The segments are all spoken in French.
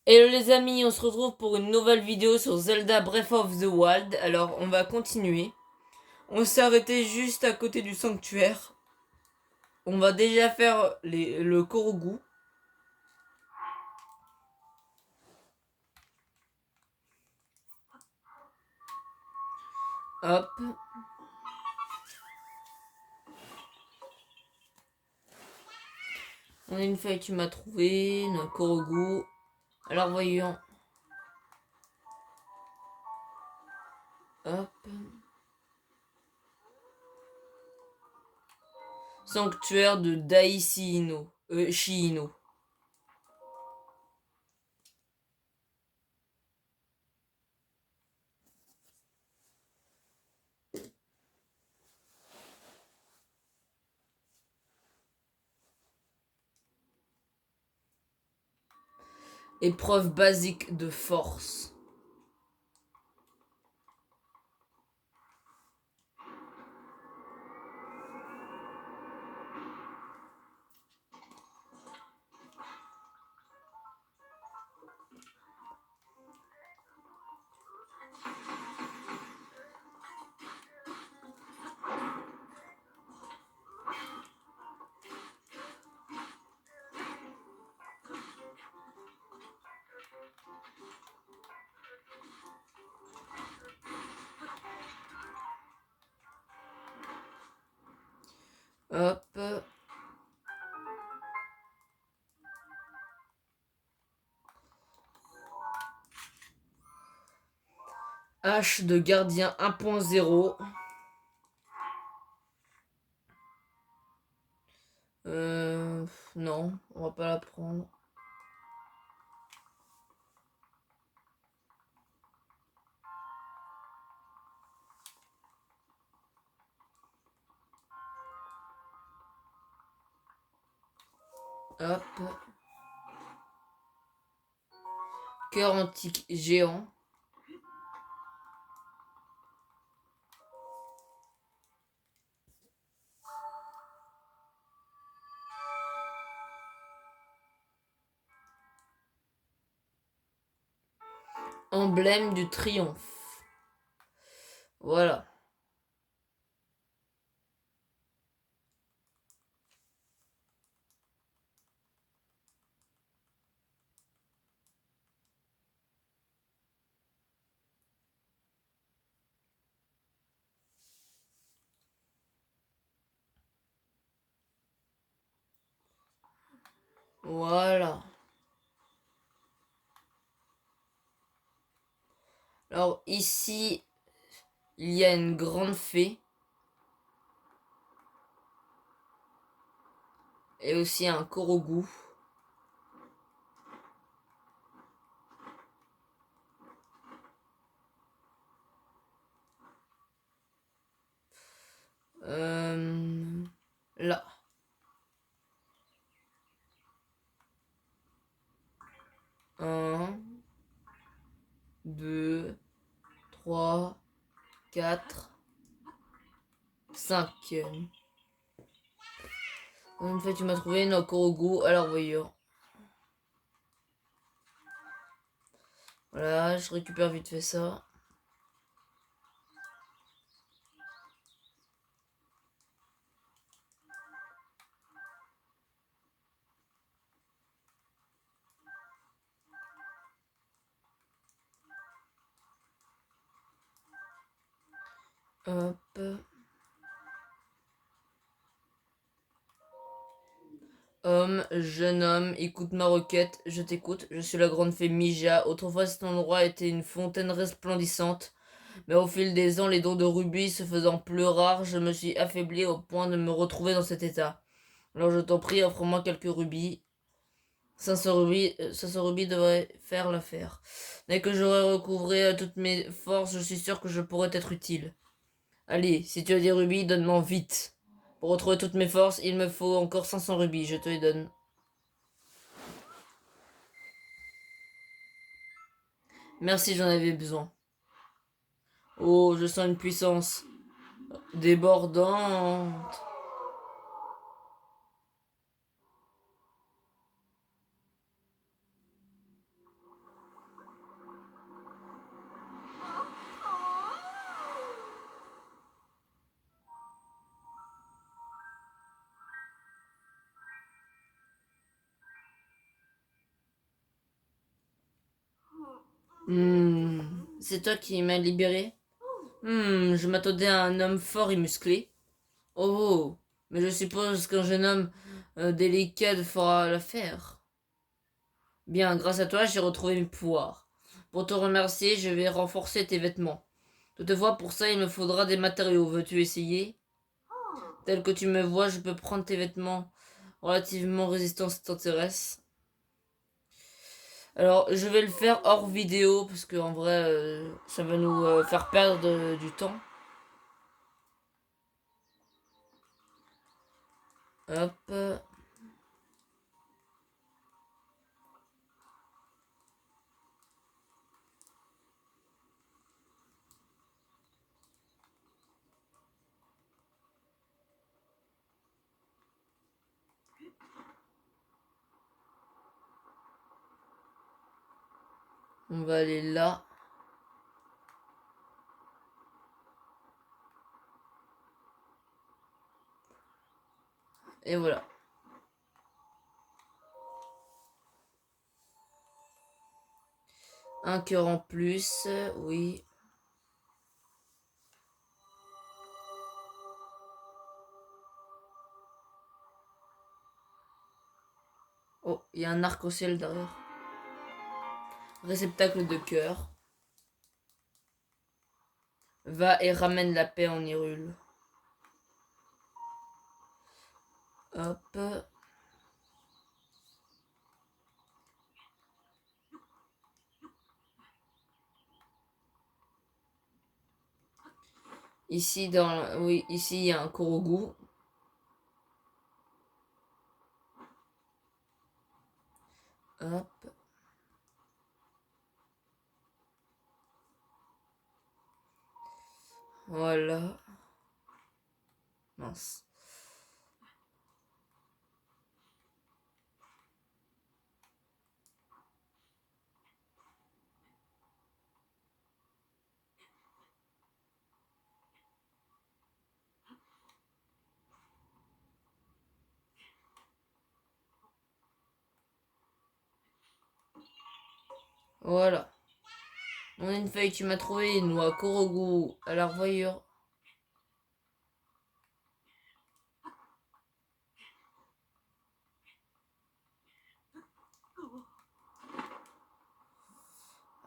Hello les amis, on se retrouve pour une nouvelle vidéo sur Zelda Breath of the Wild. Alors on va continuer. On s'est arrêté juste à côté du sanctuaire. On va déjà faire le Korogu. Hop. On a une feuille que tu m'as trouvé, notre Korogu. Alors voyons. Hop. Sanctuaire de Daisy Shiino. Épreuve basique de force. Hop. Hache de gardien 1.0. Non, on va pas la prendre. Hop. Cœur antique géant. Emblème du triomphe. Voilà. Voilà. Alors ici, il y a une grande fée. Et aussi un Korogu. Là. Un, deux, trois, quatre, cinq. Une fois tu m'as trouvé un Korogu. Alors voyons. Voilà, je récupère vite fait ça. Hop. Homme, jeune homme, écoute ma requête, je t'écoute, je suis la grande fée Mija. Autrefois cet endroit était une fontaine resplendissante, mais au fil des ans, les dons de rubis se faisant plus rares, je me suis affaibli au point de me retrouver dans cet état. Alors je t'en prie, offre-moi quelques rubis. 500 rubis devraient faire l'affaire. Dès que j'aurai recouvré toutes mes forces, je suis sûr que je pourrai être utile. Allez, si tu as des rubis, donne-moi vite. Pour retrouver toutes mes forces, il me faut encore 500 rubis, je te les donne. Merci, j'en avais besoin. Oh, je sens une puissance débordante. C'est toi qui m'as libéré? Je m'attendais à un homme fort et musclé. Oh, mais je suppose qu'un jeune homme délicat fera l'affaire. Bien, grâce à toi, j'ai retrouvé mes pouvoirs. Pour te remercier, je vais renforcer tes vêtements. Toutefois, pour ça, il me faudra des matériaux. Veux-tu essayer? Tel que tu me vois, je peux prendre tes vêtements relativement résistants si t'intéresse. Alors, je vais le faire hors vidéo parce que en vrai, ça va nous faire perdre du temps. Hop. On va aller là. Et voilà. Un cœur en plus, oui. Oh, il y a un arc-en-ciel derrière. Réceptacle de cœur. Va et ramène la paix en Hyrule. Hop. Ici, oui, ici, il y a un Korogu. Hop. Voilà. Mince. Voilà. On a une feuille, tu m'as trouvé une noix Korogu à la revoyure.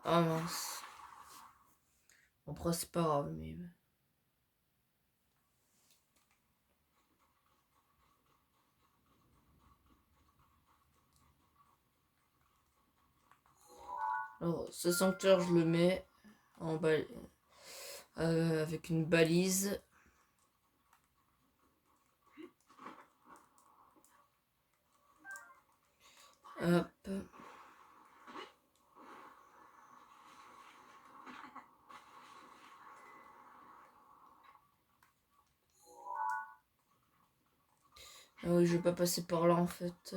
Ah mince. Après, c'est pas grave, mais. Alors, ce sanctuaire, je le mets en avec une balise. Hop. Ah oui, je vais pas passer par là en fait.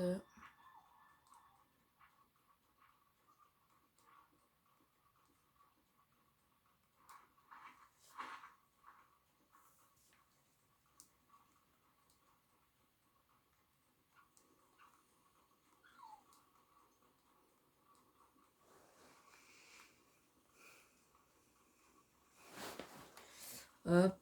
Hop.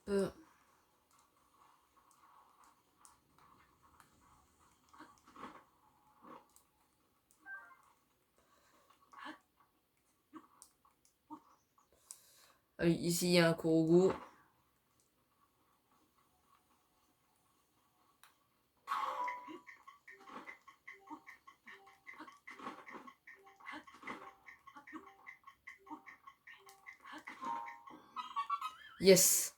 Ah oui, ici, il y a un Korogu. Yes.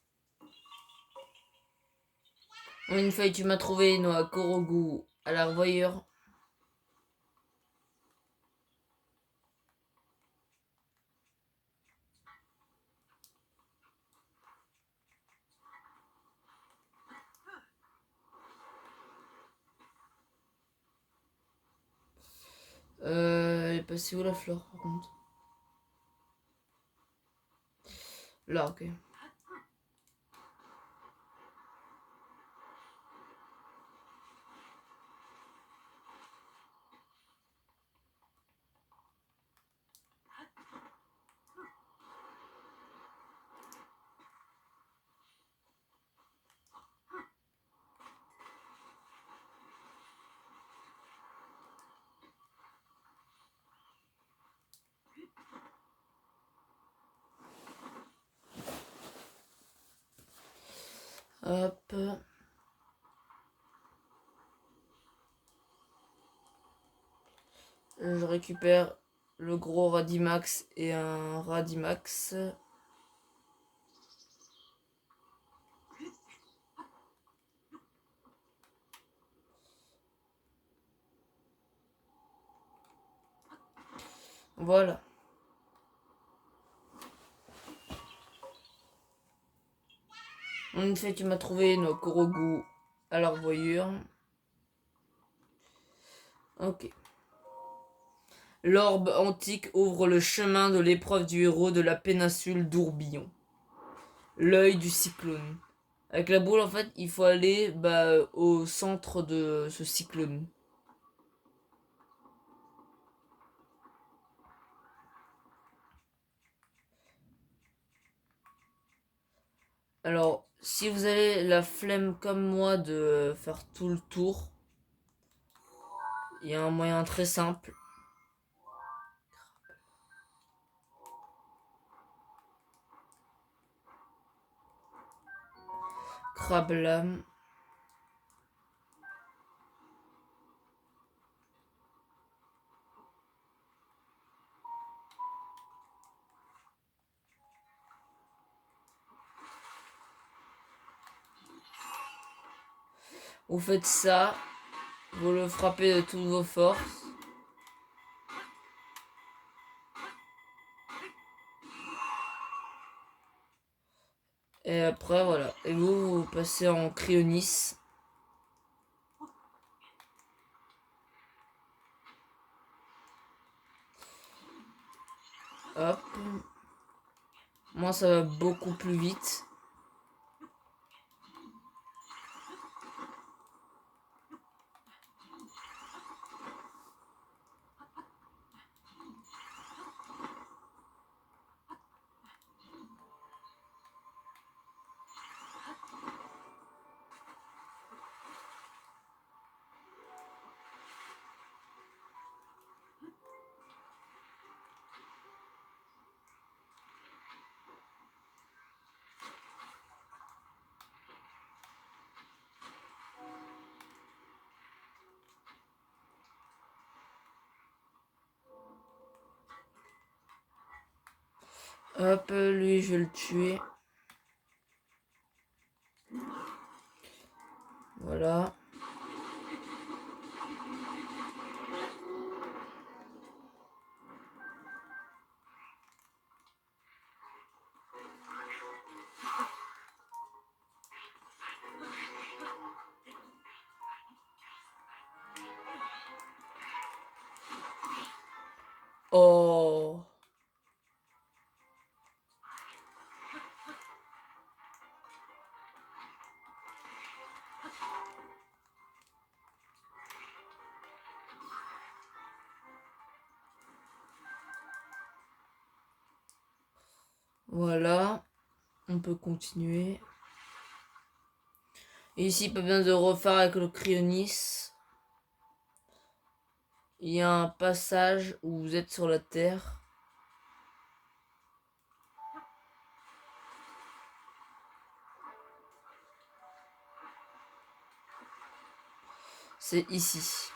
En une feuille, tu m'as trouvé une noix Korogu à la revoyure. Elle est passée où la fleur par contre? Là, ok. Hop. Je récupère le gros Radimax et un Radimax. Voilà. En fait, tu m'as trouvé une Korogu à leur voyure. Ok. L'orbe antique ouvre le chemin de l'épreuve du héros de la péninsule d'Ourbillon. L'œil du cyclone. Avec la boule, en fait, il faut aller au centre de ce cyclone. Alors, si vous avez la flemme comme moi de faire tout le tour, il y a un moyen très simple. Crabe lame. Vous faites ça, vous le frappez de toutes vos forces. Et après, voilà. Et vous passez en cryonis. Hop. Moi, ça va beaucoup plus vite. Hop, lui, je vais le tuer. Voilà. Oh. Voilà. On peut continuer. Et ici, pas besoin de refaire avec le cryonis. Il y a un passage où vous êtes sur la terre. C'est ici.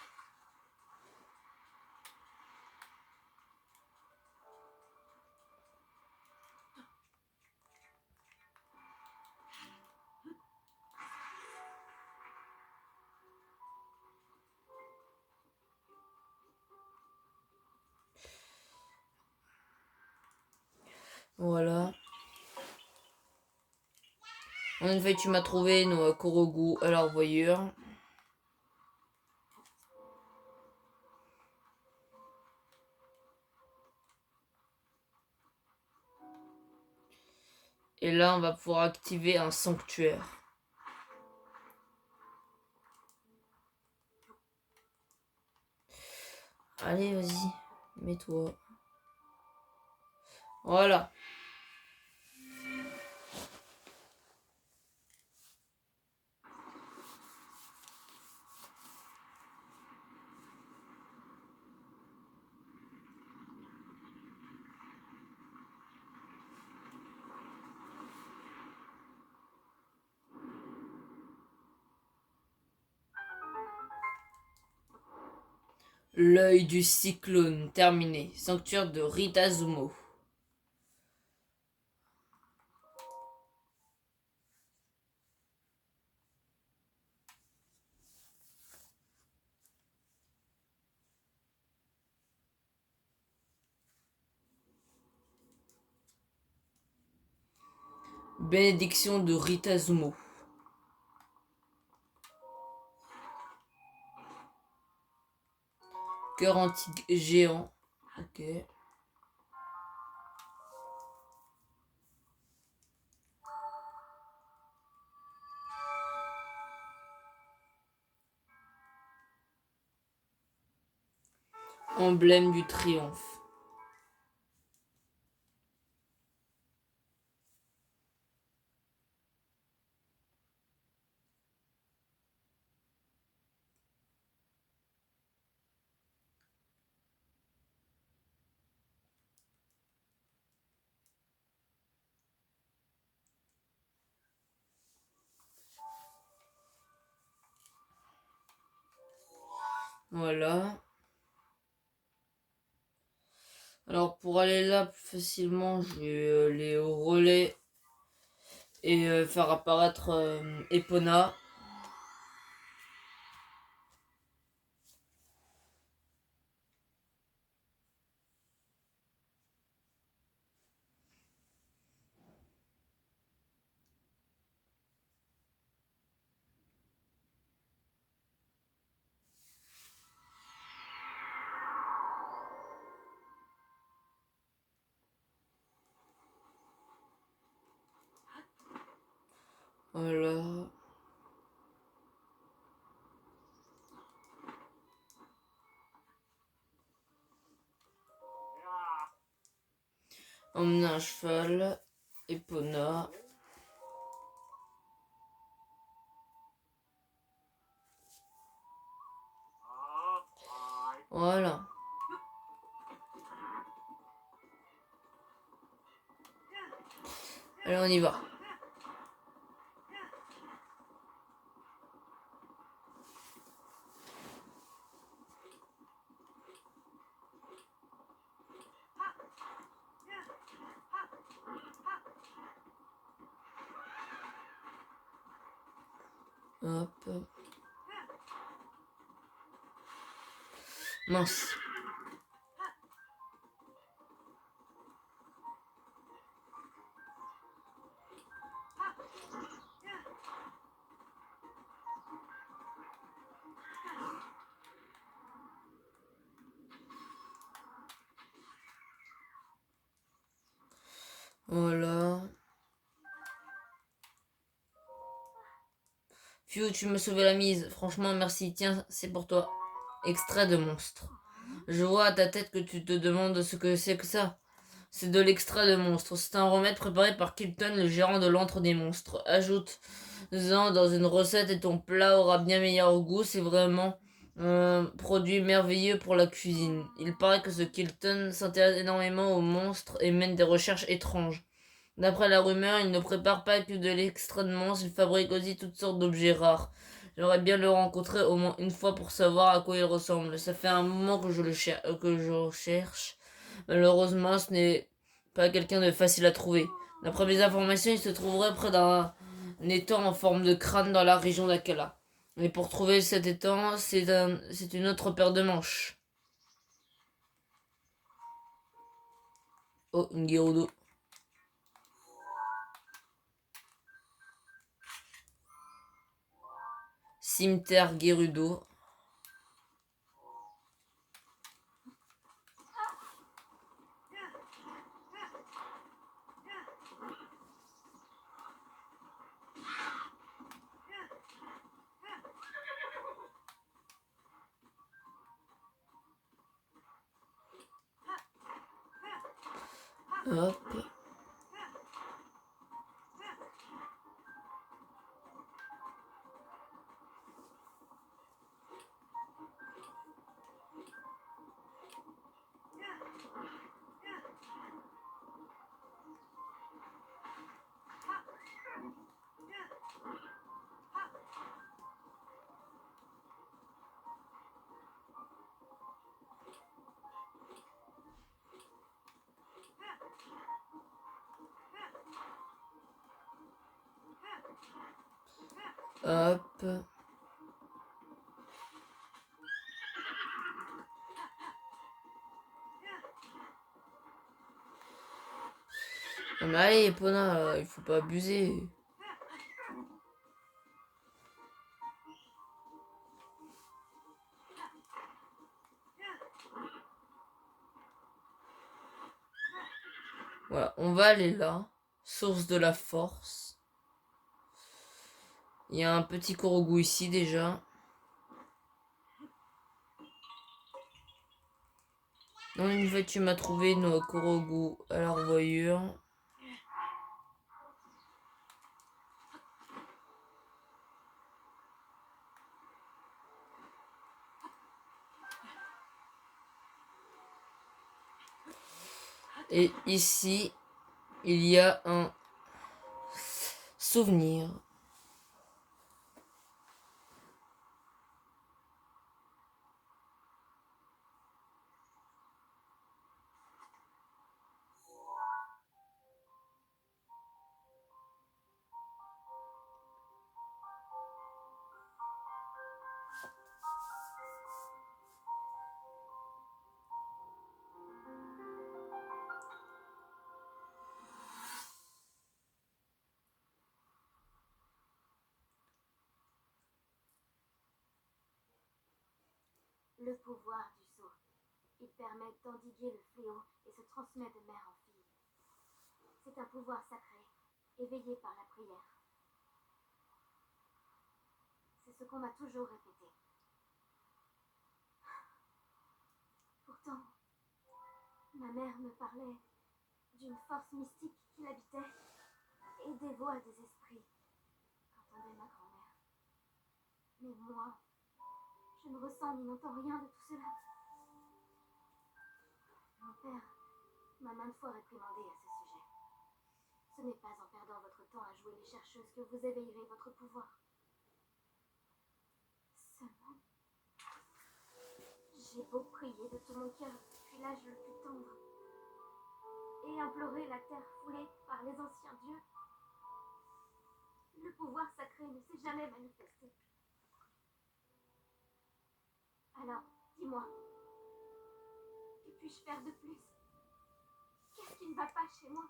Voilà. En effet, tu m'as trouvé nos Korogu à leur voyure. Et là, on va pouvoir activer un sanctuaire. Allez, vas-y, mets-toi. Voilà. L'œil du cyclone, terminé. Sanctuaire de Ritazumo. Bénédiction de Ritazumo. Cœur antique géant. Ok. Emblème du triomphe. Voilà. Alors pour aller là plus facilement, je vais aller au relais et faire apparaître Epona. Voilà. Emmener un cheval. Epona. Voilà. Allez, on y va. Hop. Mince. Voilà. Phew, tu me sauvé la mise. Franchement, merci. Tiens, c'est pour toi. Extrait de monstre. Je vois à ta tête que tu te demandes ce que c'est que ça. C'est de l'extrait de monstre. C'est un remède préparé par Kilton, le gérant de l'antre des monstres. Ajoute-en dans une recette et ton plat aura bien meilleur goût. C'est vraiment un produit merveilleux pour la cuisine. Il paraît que ce Kilton s'intéresse énormément aux monstres et mène des recherches étranges. D'après la rumeur, il ne prépare pas que de l'extrait de monstre, il fabrique aussi toutes sortes d'objets rares. J'aimerais bien le rencontrer au moins une fois pour savoir à quoi il ressemble. Ça fait un moment que que je cherche. Malheureusement, ce n'est pas quelqu'un de facile à trouver. D'après mes informations, il se trouverait près d'un étang en forme de crâne dans la région d'Akala. Mais pour trouver cet étang, c'est une autre paire de manches. Oh, une Gerudo. Cimetière Gerudo. Hop. Hop. Non mais allez, Epona, il faut pas abuser. Voilà, on va aller là. Source de la force. Il y a un petit Korogu ici déjà. Dans une fois, tu m'as trouvé nos Korogu à la revoyure. Et ici, il y a un souvenir. Le pouvoir du sceau. Il permet d'endiguer le fléau et se transmet de mère en fille. C'est un pouvoir sacré, éveillé par la prière. C'est ce qu'on m'a toujours répété. Pourtant, ma mère me parlait d'une force mystique qui l'habitait et des voix des esprits, qu'entendait ma grand-mère. Mais moi, je ne ressens ni n'entends rien de tout cela. Mon père m'a maintes fois réprimandé à ce sujet. Ce n'est pas en perdant votre temps à jouer les chercheuses que vous éveillerez votre pouvoir. Seulement, j'ai beau prier de tout mon cœur depuis l'âge le plus tendre et implorer la terre foulée par les anciens dieux, le pouvoir sacré ne s'est jamais manifesté. Alors, dis-moi, que puis-je faire de plus? Qu'est-ce qui ne va pas chez moi?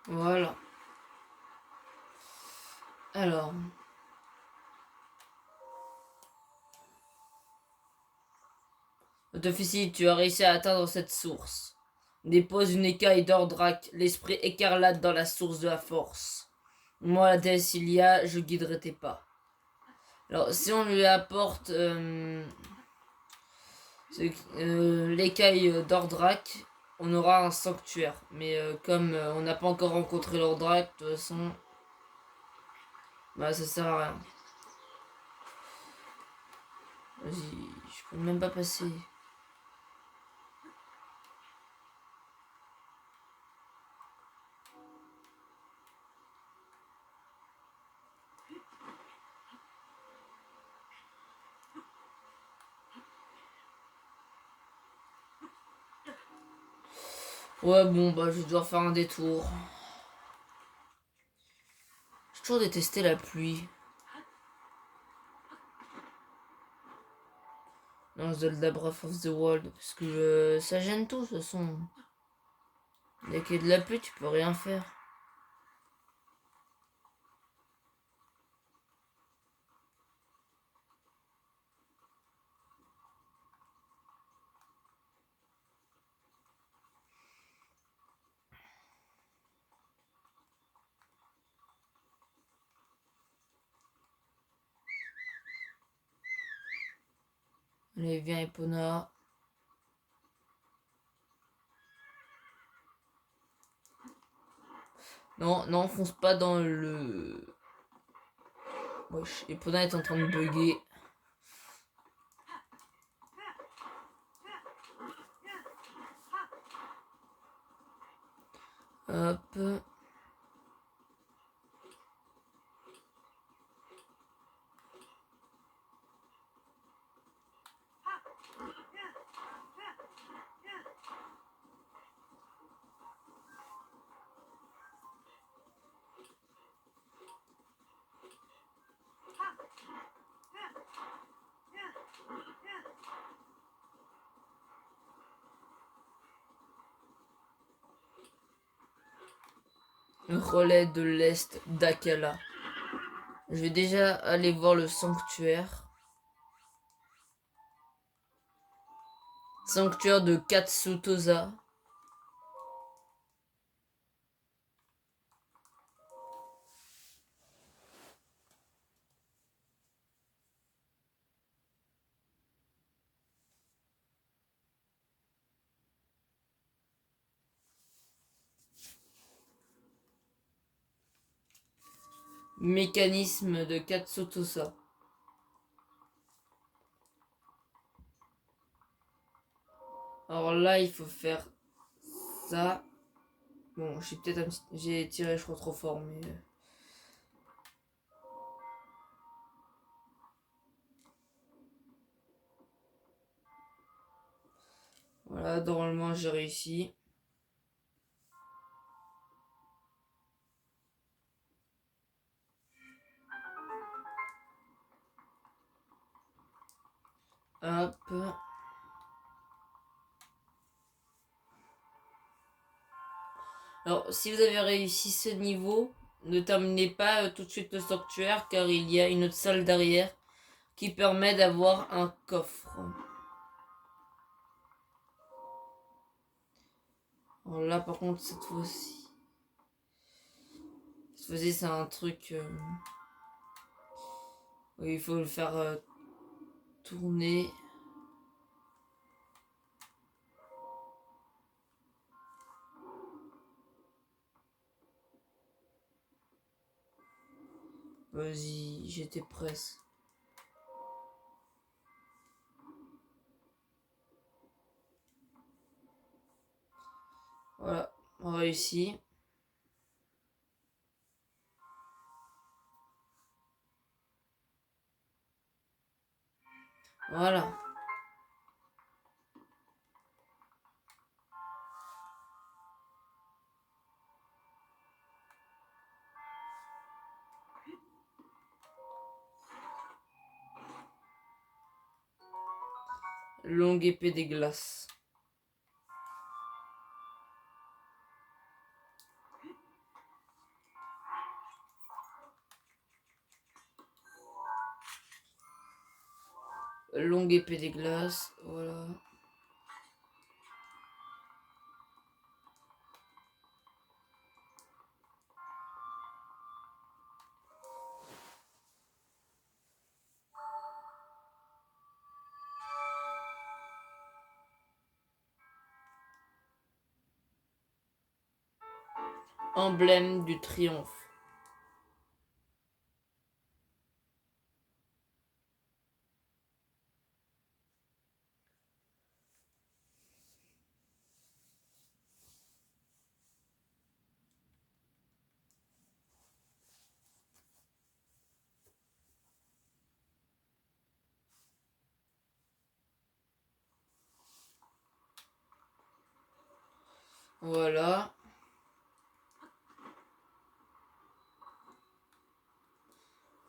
Voilà. Alors. Autophécie, tu as réussi à atteindre cette source. Dépose une écaille d'Ordrak, l'esprit écarlate dans la source de la force. Moi, la déesse Ilia, je guiderai tes pas. Alors, si on lui apporte l'écaille d'Ordrak, on aura un sanctuaire. Mais comme on n'a pas encore rencontré l'Ordrak, de toute façon, bah ça sert à rien. Vas-y, je peux même pas passer. Ouais, bon, bah je vais devoir faire un détour. J'ai toujours détesté la pluie. Dans Zelda Breath of the Wild, parce que ça gêne tout de toute façon. Dès qu'il y a de la pluie, tu peux rien faire. Allez, viens Epona. Non, non, fonce pas dans le... Wesh, Epona est en train de bugger. Hop. Relais de l'Est d'Akala. Je vais déjà aller voir le sanctuaire. Sanctuaire de Katsutosa. Mécanisme de Katsutosa. Alors là, il faut faire ça. Bon, j'ai peut-être j'ai tiré, je crois, trop fort, mais... Voilà, normalement, j'ai réussi. Hop. Alors, si vous avez réussi ce niveau, ne terminez pas tout de suite le sanctuaire, car il y a une autre salle derrière qui permet d'avoir un coffre. Alors là, par contre, cette fois-ci... Cette fois-ci, c'est un truc... où il faut le faire tourner. Vas-y, j'étais presque. Voilà, on réussit. Voilà. Longue épée des glaces. Longue épée des glaces, voilà. Emblème du triomphe. Voilà.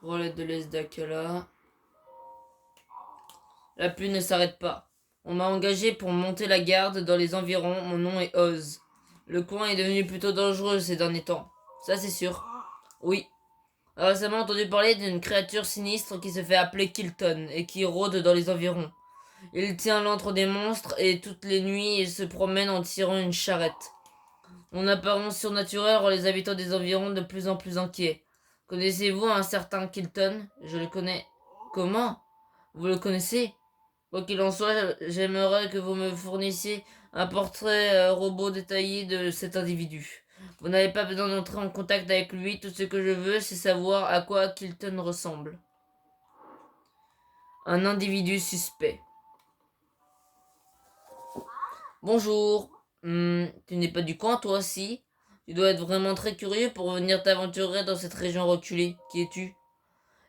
Relais de l'Est d'Akala. La pluie ne s'arrête pas. On m'a engagé pour monter la garde dans les environs. Mon nom est Oz. Le coin est devenu plutôt dangereux ces derniers temps. Ça, c'est sûr. Oui. J'ai récemment entendu parler d'une créature sinistre qui se fait appeler Kilton et qui rôde dans les environs. Il tient l'antre des monstres et toutes les nuits il se promène en tirant une charrette. Mon apparence surnaturelle rend les habitants des environs de plus en plus inquiets. Connaissez-vous un certain Kilton? Je le connais. Comment? Vous le connaissez? Quoi qu'il en soit, j'aimerais que vous me fournissiez un portrait robot détaillé de cet individu. Vous n'avez pas besoin d'entrer en contact avec lui, tout ce que je veux, c'est savoir à quoi Kilton ressemble. Un individu suspect. Bonjour. Tu n'es pas du coin, toi aussi? Tu dois être vraiment très curieux pour venir t'aventurer dans cette région reculée. Qui es-tu?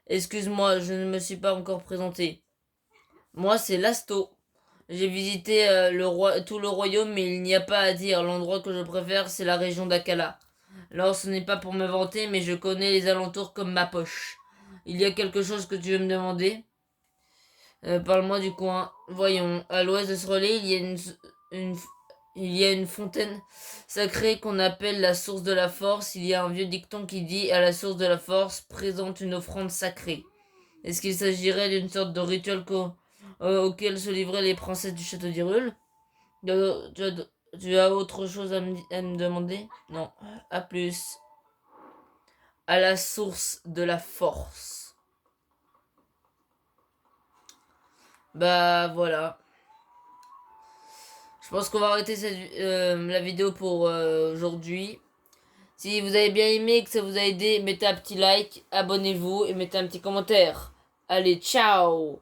Excuse-moi, je ne me suis pas encore présenté. Moi, c'est Lasto. J'ai visité tout le royaume, mais il n'y a pas à dire. L'endroit que je préfère, c'est la région d'Akala. Alors, ce n'est pas pour me vanter, mais je connais les alentours comme ma poche. Il y a quelque chose que tu veux me demander? Parle-moi du coin. Voyons, à l'ouest de ce relais, il y a une Il y a une fontaine sacrée qu'on appelle la source de la force. Il y a un vieux dicton qui dit à la source de la force présente une offrande sacrée. Est-ce qu'il s'agirait d'une sorte de rituel auquel se livraient les princesses du château d'Hyrule? Tu as autre chose à me demander? Non. À plus. À la source de la force. Bah voilà. Je pense qu'on va arrêter la vidéo pour aujourd'hui. Si vous avez bien aimé et que ça vous a aidé, mettez un petit like, abonnez-vous et mettez un petit commentaire. Allez, ciao!